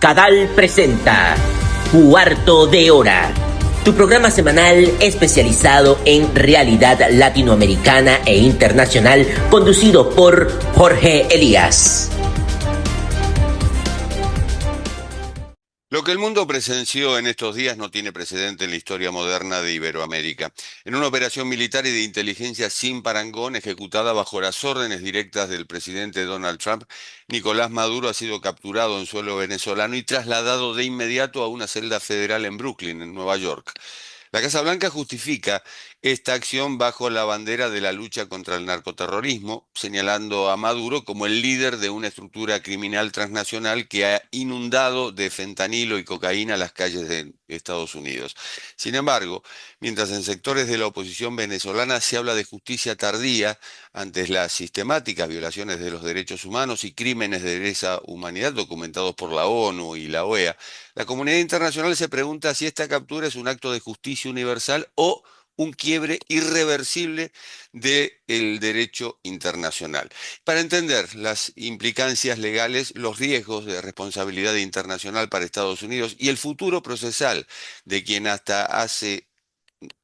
Cadal presenta Cuarto de Hora, tu programa semanal especializado en realidad latinoamericana e internacional, conducido por Jorge Elías. Lo que el mundo presenció en estos días no tiene precedente en la historia moderna de Iberoamérica. En una operación militar y de inteligencia sin parangón, ejecutada bajo las órdenes directas del presidente Donald Trump, Nicolás Maduro ha sido capturado en suelo venezolano y trasladado de inmediato a una celda federal en Brooklyn, en Nueva York. La Casa Blanca justifica esta acción bajo la bandera de la lucha contra el narcoterrorismo, señalando a Maduro como el líder de una estructura criminal transnacional que ha inundado de fentanilo y cocaína las calles de Estados Unidos. Sin embargo, mientras en sectores de la oposición venezolana se habla de justicia tardía ante las sistemáticas violaciones de los derechos humanos y crímenes de lesa humanidad documentados por la ONU y la OEA, la comunidad internacional se pregunta si esta captura es un acto de justicia universal o un quiebre irreversible del derecho internacional. Para entender las implicancias legales, los riesgos de responsabilidad internacional para Estados Unidos y el futuro procesal de quien hasta hace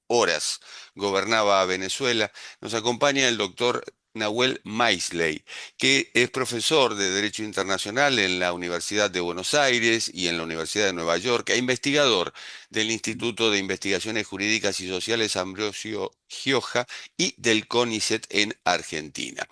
horas gobernaba a Venezuela, nos acompaña el doctor Nahuel Maisley, que es profesor de Derecho Internacional en la Universidad de Buenos Aires y en la Universidad de Nueva York, e investigador del Instituto de Investigaciones Jurídicas y Sociales Ambrosio Gioja y del CONICET en Argentina.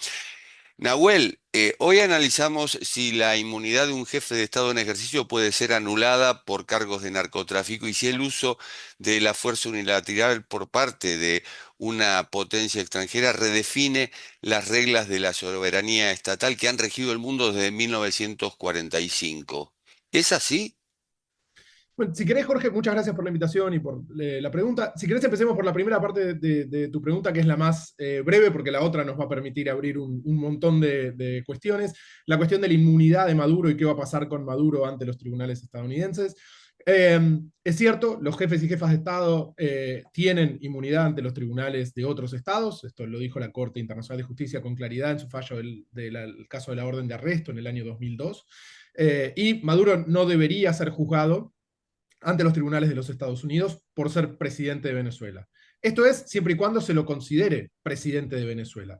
Nahuel, hoy analizamos si la inmunidad de un jefe de Estado en ejercicio puede ser anulada por cargos de narcotráfico y si el uso de la fuerza unilateral por parte de una potencia extranjera redefine las reglas de la soberanía estatal que han regido el mundo desde 1945. ¿Es así? Bueno, si querés, Jorge, muchas gracias por la invitación y por la pregunta. Si querés, empecemos por la primera parte de tu pregunta, que es la más breve, porque la otra nos va a permitir abrir un montón de cuestiones. La cuestión de la inmunidad de Maduro y qué va a pasar con Maduro ante los tribunales estadounidenses. Es cierto, los jefes y jefas de Estado tienen inmunidad ante los tribunales de otros estados. Esto lo dijo la Corte Internacional de Justicia con claridad en su fallo del caso de la orden de arresto en el año 2002. Y Maduro no debería ser juzgado ante los tribunales de los Estados Unidos por ser presidente de Venezuela. Esto es siempre y cuando se lo considere presidente de Venezuela.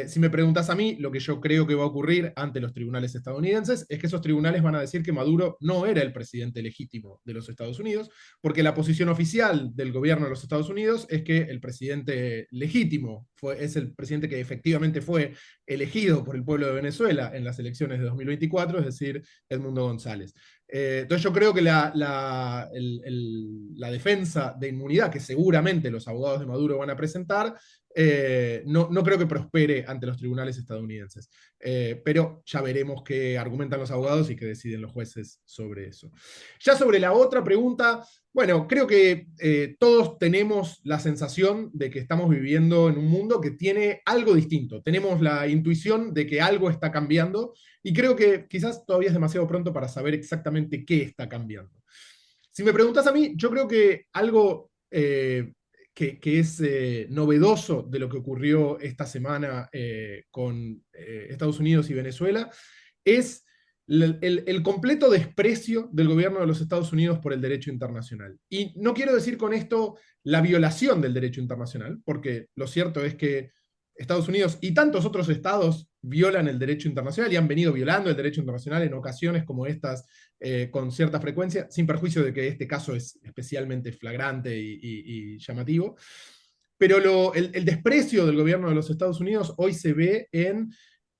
Si me preguntas a mí, lo que yo creo que va a ocurrir ante los tribunales estadounidenses es que esos tribunales van a decir que Maduro no era el presidente legítimo de los Estados Unidos, porque la posición oficial del gobierno de los Estados Unidos es que el presidente legítimo es el presidente que efectivamente fue elegido por el pueblo de Venezuela en las elecciones de 2024, es decir, Edmundo González. Entonces yo creo que la defensa de inmunidad que seguramente los abogados de Maduro van a presentar, no creo que prospere ante los tribunales estadounidenses. Pero ya veremos qué argumentan los abogados y qué deciden los jueces sobre eso. Ya sobre la otra pregunta, bueno, creo que todos tenemos la sensación de que estamos viviendo en un mundo que tiene algo distinto. Tenemos la intuición de que algo está cambiando y creo que quizás todavía es demasiado pronto para saber exactamente qué está cambiando. Si me preguntas a mí, yo creo que algo que es novedoso de lo que ocurrió esta semana con Estados Unidos y Venezuela es el completo desprecio del gobierno de los Estados Unidos por el derecho internacional. Y no quiero decir con esto la violación del derecho internacional, porque lo cierto es que Estados Unidos y tantos otros estados violan el derecho internacional y han venido violando el derecho internacional en ocasiones como estas con cierta frecuencia, sin perjuicio de que este caso es especialmente flagrante y llamativo. Pero el desprecio del gobierno de los Estados Unidos hoy se ve en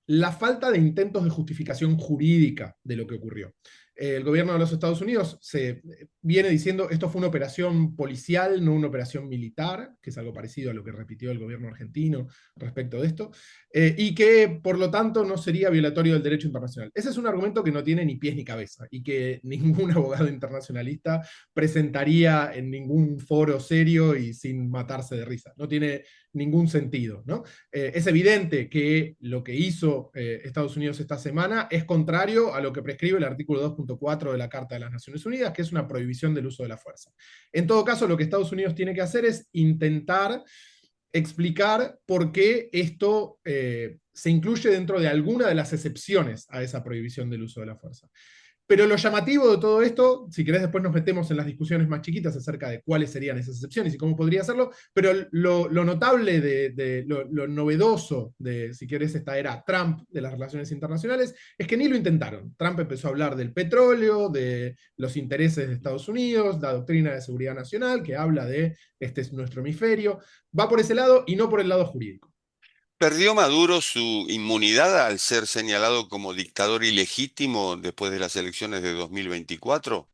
la falta de intentos de justificación jurídica de lo que ocurrió. El gobierno de los Estados Unidos se viene diciendo esto fue una operación policial, no una operación militar, que es algo parecido a lo que repitió el gobierno argentino respecto de esto, y que por lo tanto no sería violatorio del derecho internacional. Ese es un argumento que no tiene ni pies ni cabeza y que ningún abogado internacionalista presentaría en ningún foro serio y sin matarse de risa. No tiene ningún sentido, ¿no? Es evidente que lo que hizo Estados Unidos esta semana es contrario a lo que prescribe el artículo 2.4 de la Carta de las Naciones Unidas, que es una prohibición del uso de la fuerza. En todo caso, lo que Estados Unidos tiene que hacer es intentar explicar por qué esto se incluye dentro de alguna de las excepciones a esa prohibición del uso de la fuerza. Pero lo llamativo de todo esto, si querés después nos metemos en las discusiones más chiquitas acerca de cuáles serían esas excepciones y cómo podría hacerlo, pero lo notable, lo novedoso de, si querés, esta era Trump de las relaciones internacionales, es que ni lo intentaron. Trump empezó a hablar del petróleo, de los intereses de Estados Unidos, la doctrina de seguridad nacional, que habla de este es nuestro hemisferio, va por ese lado y no por el lado jurídico. ¿Perdió Maduro su inmunidad al ser señalado como dictador ilegítimo después de las elecciones de 2024?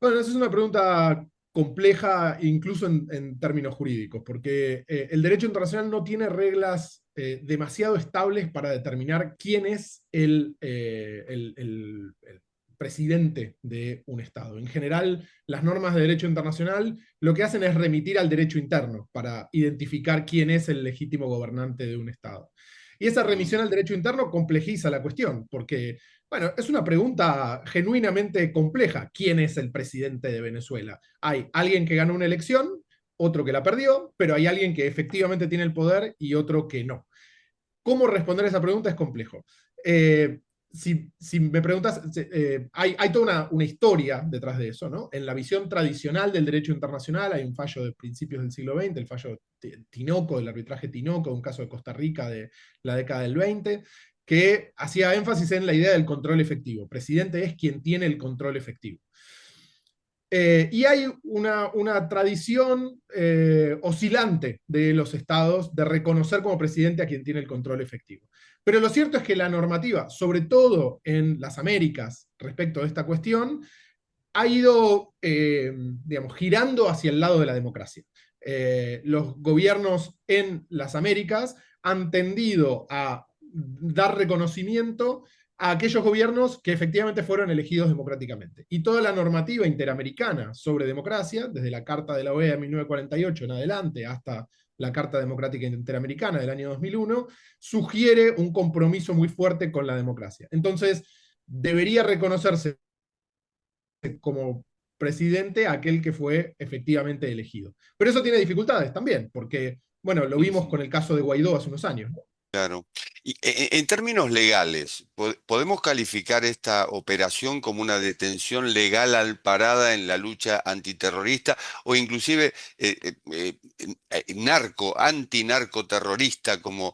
Bueno, esa es una pregunta compleja incluso en términos jurídicos, porque el derecho internacional no tiene reglas demasiado estables para determinar quién es el presidente de un Estado. En general, las normas de derecho internacional lo que hacen es remitir al derecho interno para identificar quién es el legítimo gobernante de un Estado. Y esa remisión Mm. al derecho interno complejiza la cuestión, porque bueno, es una pregunta genuinamente compleja. ¿Quién es el presidente de Venezuela? Hay alguien que ganó una elección, otro que la perdió, pero hay alguien que efectivamente tiene el poder y otro que no. ¿Cómo responder a esa pregunta? Es complejo. Si me preguntas, hay toda una historia detrás de eso, ¿no? En la visión tradicional del derecho internacional hay un fallo de principios del siglo XX, el fallo Tinoco, del arbitraje Tinoco, un caso de Costa Rica de la década del 20, que hacía énfasis en la idea del control efectivo. Presidente es quien tiene el control efectivo. Y hay una tradición oscilante de los estados de reconocer como presidente a quien tiene el control efectivo. Pero lo cierto es que la normativa, sobre todo en las Américas, respecto a esta cuestión, ha ido, digamos, girando hacia el lado de la democracia. Los gobiernos en las Américas han tendido a dar reconocimiento a aquellos gobiernos que efectivamente fueron elegidos democráticamente. Y toda la normativa interamericana sobre democracia, desde la Carta de la OEA de 1948 en adelante hasta la Carta Democrática Interamericana del año 2001, sugiere un compromiso muy fuerte con la democracia. Entonces, debería reconocerse como presidente aquel que fue efectivamente elegido. Pero eso tiene dificultades también, porque, bueno, lo vimos Ujú. con el caso de Guaidó hace unos años, ¿no? Claro. Y en términos legales, ¿podemos calificar esta operación como una detención legal amparada en la lucha antiterrorista o inclusive antinarcoterrorista, como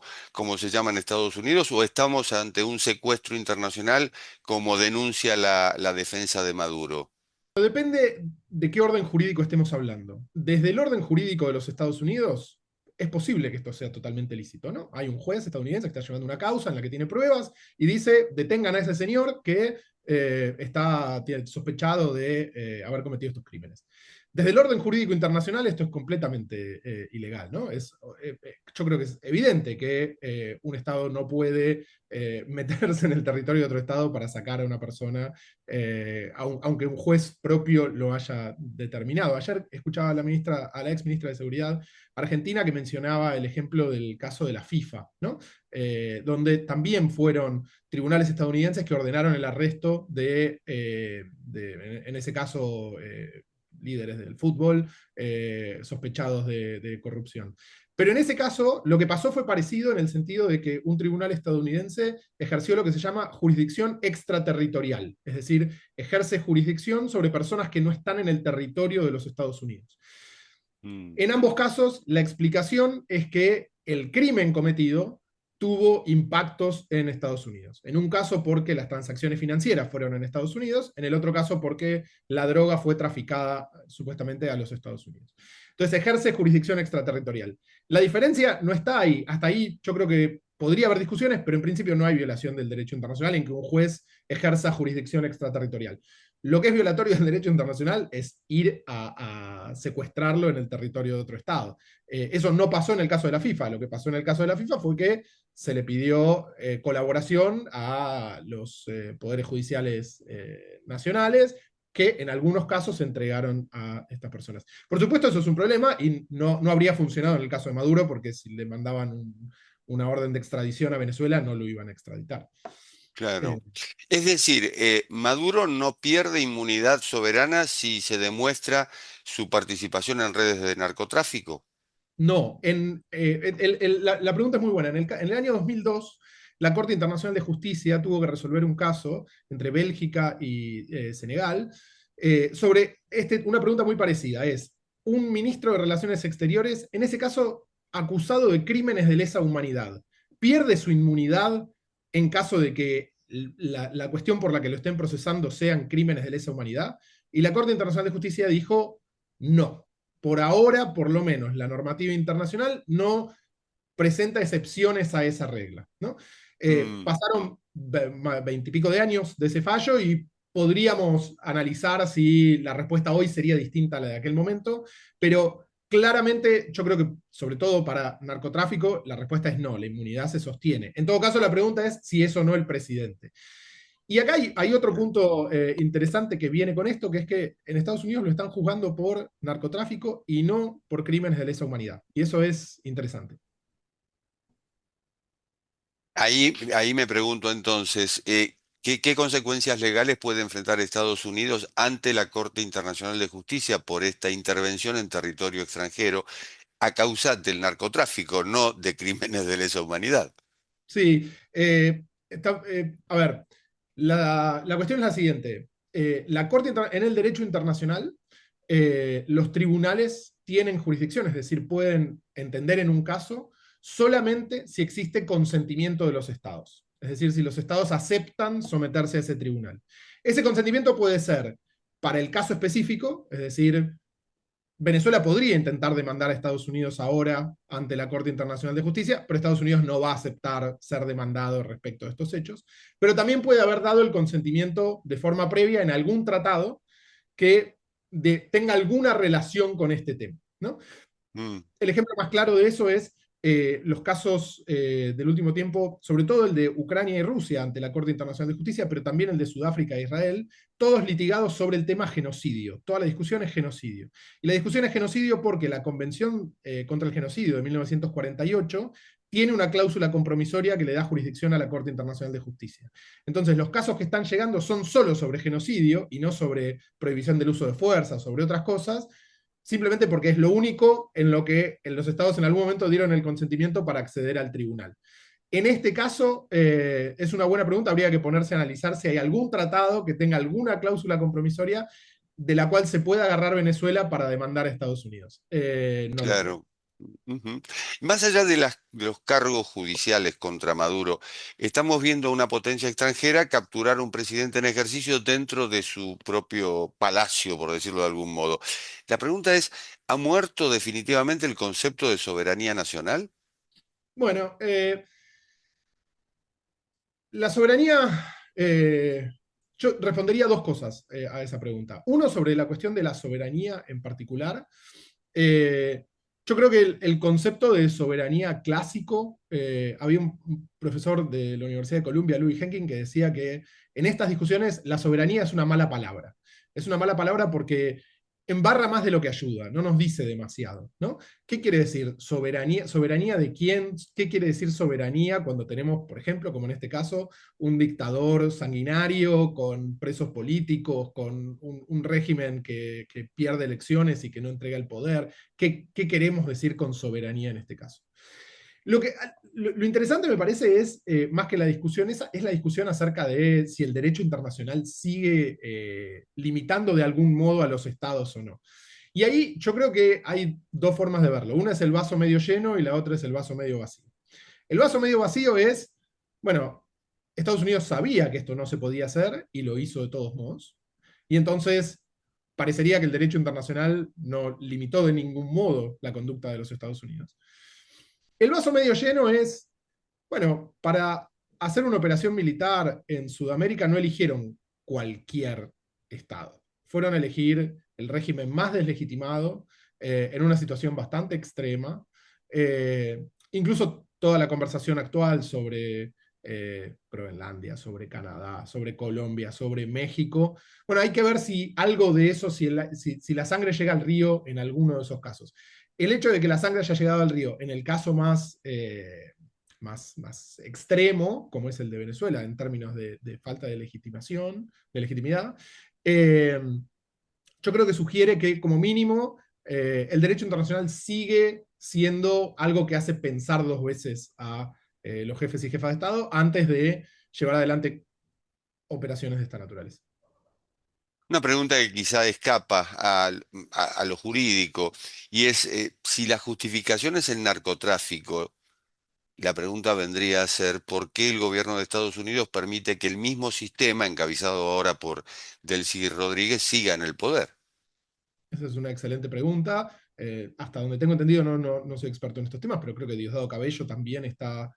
se llama en Estados Unidos, o estamos ante un secuestro internacional como denuncia la defensa de Maduro? Depende de qué orden jurídico estemos hablando. Desde el orden jurídico de los Estados Unidos, es posible que esto sea totalmente lícito, ¿no? Hay un juez estadounidense que está llevando una causa en la que tiene pruebas y dice, detengan a ese señor que está sospechado de haber cometido estos crímenes. Desde el orden jurídico internacional esto es completamente ilegal, ¿no? Yo creo que es evidente que un Estado no puede meterse en el territorio de otro Estado para sacar a una persona aunque un juez propio lo haya determinado. Ayer escuchaba a la ex ministra de Seguridad argentina que mencionaba el ejemplo del caso de la FIFA, ¿no? Donde también fueron tribunales estadounidenses que ordenaron el arresto en ese caso, líderes del fútbol sospechados de corrupción. Pero en ese caso, lo que pasó fue parecido en el sentido de que un tribunal estadounidense ejerció lo que se llama jurisdicción extraterritorial, es decir, ejerce jurisdicción sobre personas que no están en el territorio de los Estados Unidos. Mm. En ambos casos, la explicación es que el crimen cometido tuvo impactos en Estados Unidos. En un caso porque las transacciones financieras fueron en Estados Unidos, en el otro caso porque la droga fue traficada supuestamente a los Estados Unidos. Entonces ejerce jurisdicción extraterritorial. La diferencia no está ahí. Hasta ahí yo creo que podría haber discusiones, pero en principio no hay violación del derecho internacional en que un juez ejerza jurisdicción extraterritorial. Lo que es violatorio del derecho internacional es ir a secuestrarlo en el territorio de otro Estado. Eso no pasó en el caso de la FIFA. Lo que pasó en el caso de la FIFA fue que se le pidió colaboración a los poderes judiciales nacionales que en algunos casos se entregaron a estas personas. Por supuesto, eso es un problema y no habría funcionado en el caso de Maduro porque si le mandaban una orden de extradición a Venezuela no lo iban a extraditar. Claro. Es decir, Maduro no pierde inmunidad soberana si se demuestra su participación en redes de narcotráfico. No, la pregunta es muy buena. En el año 2002 la Corte Internacional de Justicia tuvo que resolver un caso entre Bélgica y Senegal sobre una pregunta muy parecida. Es un ministro de Relaciones Exteriores, en ese caso acusado de crímenes de lesa humanidad, pierde su inmunidad en caso de que la cuestión por la que lo estén procesando sean crímenes de lesa humanidad. Y la Corte Internacional de Justicia dijo no. Por ahora, por lo menos, la normativa internacional no presenta excepciones a esa regla, ¿no? Mm. Pasaron 20 y pico de años de ese fallo y podríamos analizar si la respuesta hoy sería distinta a la de aquel momento, pero claramente yo creo que, sobre todo para narcotráfico, la respuesta es no, la inmunidad se sostiene. En todo caso, la pregunta es si es o no el presidente. Y acá hay otro punto interesante que viene con esto, que es que en Estados Unidos lo están juzgando por narcotráfico y no por crímenes de lesa humanidad. Y eso es interesante. Ahí me pregunto entonces, ¿qué consecuencias legales puede enfrentar Estados Unidos ante la Corte Internacional de Justicia por esta intervención en territorio extranjero a causa del narcotráfico, no de crímenes de lesa humanidad? Sí, a ver, la cuestión es la siguiente. En el derecho internacional, los tribunales tienen jurisdicción, es decir, pueden entender en un caso solamente si existe consentimiento de los estados. Es decir, si los estados aceptan someterse a ese tribunal. Ese consentimiento puede ser para el caso específico, es decir, Venezuela podría intentar demandar a Estados Unidos ahora ante la Corte Internacional de Justicia, pero Estados Unidos no va a aceptar ser demandado respecto a estos hechos. Pero también puede haber dado el consentimiento de forma previa en algún tratado que tenga alguna relación con este tema, ¿no? Mm. El ejemplo más claro de eso es los casos del último tiempo, sobre todo el de Ucrania y Rusia ante la Corte Internacional de Justicia, pero también el de Sudáfrica e Israel, todos litigados sobre el tema genocidio. Toda la discusión es genocidio. Y la discusión es genocidio porque la Convención contra el Genocidio de 1948 tiene una cláusula compromisoria que le da jurisdicción a la Corte Internacional de Justicia. Entonces, los casos que están llegando son solo sobre genocidio y no sobre prohibición del uso de fuerza, sobre otras cosas, simplemente porque es lo único en lo que en los estados en algún momento dieron el consentimiento para acceder al tribunal. En este caso, es una buena pregunta, habría que ponerse a analizar si hay algún tratado que tenga alguna cláusula compromisoria de la cual se pueda agarrar Venezuela para demandar a Estados Unidos. No lo creo. Claro. Ujú. Más allá de los cargos judiciales contra Maduro, estamos viendo a una potencia extranjera capturar a un presidente en ejercicio dentro de su propio palacio, por decirlo de algún modo. La pregunta es, ¿ha muerto definitivamente el concepto de soberanía nacional? Bueno, la soberanía, yo respondería dos cosas a esa pregunta. Uno, sobre la cuestión de la soberanía en particular. Eh, yo creo que el concepto de soberanía clásico, había un profesor de la Universidad de Columbia, Louis Henkin, que decía que en estas discusiones la soberanía es una mala palabra. Es una mala palabra porque embarra más de lo que ayuda, no nos dice demasiado, ¿no? ¿Qué quiere decir soberanía? ¿Soberanía de quién? ¿Qué quiere decir soberanía cuando tenemos, por ejemplo, como en este caso, un dictador sanguinario con presos políticos, con un régimen que pierde elecciones y que no entrega el poder? ¿Qué queremos decir con soberanía en este caso? Lo interesante me parece es, más que la discusión esa, es la discusión acerca de si el derecho internacional sigue limitando de algún modo a los estados o no. Y ahí yo creo que hay dos formas de verlo. Una es el vaso medio lleno y la otra es el vaso medio vacío. El vaso medio vacío es, bueno, Estados Unidos sabía que esto no se podía hacer y lo hizo de todos modos. Y entonces parecería que el derecho internacional no limitó de ningún modo la conducta de los Estados Unidos. El vaso medio lleno es, bueno, para hacer una operación militar en Sudamérica no eligieron cualquier Estado. Fueron a elegir el régimen más deslegitimado, en una situación bastante extrema. Incluso toda la conversación actual sobre Groenlandia, sobre Canadá, sobre Colombia, sobre México. Bueno, hay que ver si algo de eso, si la sangre llega al río en alguno de esos casos. El hecho de que la sangre haya llegado al río en el caso más extremo, como es el de Venezuela, en términos de falta de legitimación, de legitimidad, eh, yo creo que sugiere que, como mínimo, el derecho internacional sigue siendo algo que hace pensar dos veces a los jefes y jefas de Estado antes de llevar adelante operaciones de esta naturaleza. Una pregunta que quizá escapa a lo jurídico, y es si la justificación es el narcotráfico. La pregunta vendría a ser, ¿por qué el gobierno de Estados Unidos permite que el mismo sistema, encabezado ahora por Delcy Rodríguez, siga en el poder? Esa es una excelente pregunta. Hasta donde tengo entendido, no soy experto en estos temas, pero creo que Diosdado Cabello también está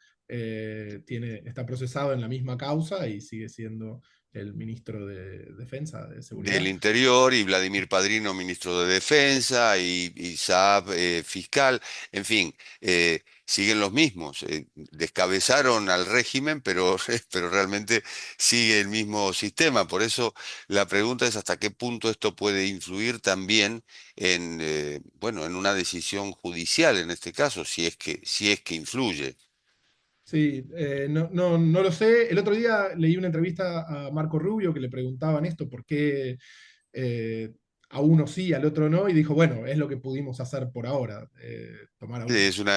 procesado en la misma causa y sigue siendo el ministro de Defensa, de Del Seguridad. Interior, y Vladimir Padrino, ministro de Defensa, y Saab, fiscal, en fin, siguen los mismos. Descabezaron al régimen, pero, pero realmente sigue el mismo sistema. Por eso la pregunta es hasta qué punto esto puede influir también en, bueno, en una decisión judicial en este caso, si es que influye. Sí, no lo sé. El otro día leí una entrevista a Marco Rubio que le preguntaban esto, por qué a uno sí, al otro no, y dijo, bueno, es lo que pudimos hacer por ahora, tomar a Sí, uno.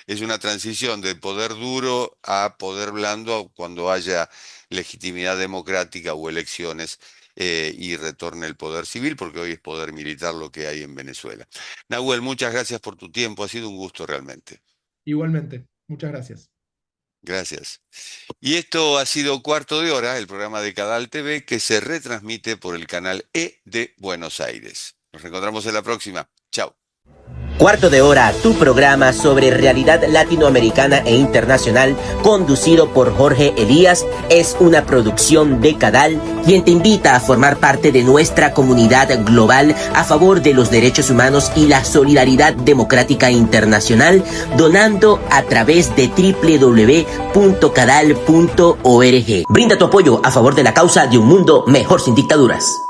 es una transición de poder duro a poder blando cuando haya legitimidad democrática o elecciones, y retorne el poder civil, porque hoy es poder militar lo que hay en Venezuela. Nahuel, muchas gracias por tu tiempo, ha sido un gusto realmente. Igualmente, muchas gracias. Gracias. Y esto ha sido Cuarto de Hora, el programa de Cadal TV que se retransmite por el canal E de Buenos Aires. Nos reencontramos en la próxima. Chao. Cuarto de Hora, tu programa sobre realidad latinoamericana e internacional, conducido por Jorge Elías, es una producción de Cadal, quien te invita a formar parte de nuestra comunidad global a favor de los derechos humanos y la solidaridad democrática internacional, donando a través de www.cadal.org. Brinda tu apoyo a favor de la causa de un mundo mejor sin dictaduras.